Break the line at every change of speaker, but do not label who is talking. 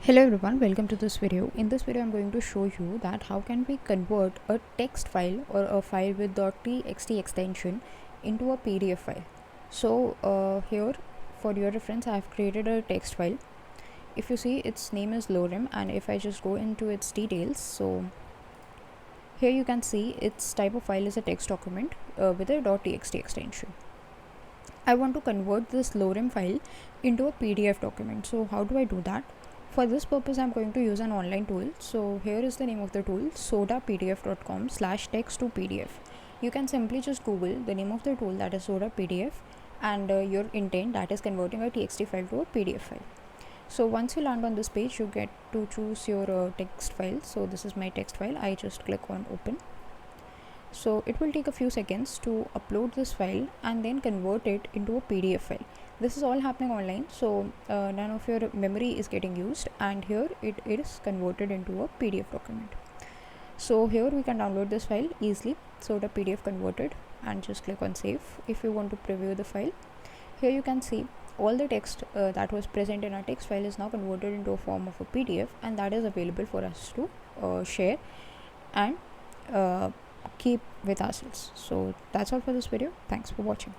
Hello everyone, welcome to this video. In this video I'm going to show you that how can we convert a text file or a file with .txt extension into a PDF file. So here for your reference I have created a text file. If you see, its name is lorem, and if I just go into its details, so here you can see its type of file is a text document with a .txt extension. I want to convert this lorem file into a PDF document. So how do I do that? For this purpose I'm going to use an online tool. So here is the name of the tool, sodapdf.com/text-to-pdf. You can simply just google the name of the tool, that is sodapdf, and your intent, that is converting a txt file to a PDF file. So once you land on this page, you get to choose your text file. So this is my text file. I just click on open. So it will take a few seconds to upload this file and then convert it into a PDF file. This is all happening online, so none of your memory is getting used, and here it is converted into a PDF document. So here we can download this file easily. So the PDF converted, and just click on save. If you want to preview the file, here you can see all the text that was present in our text file is now converted into a form of a PDF, and that is available for us to share and keep with ourselves. So that's all for this video. Thanks for watching.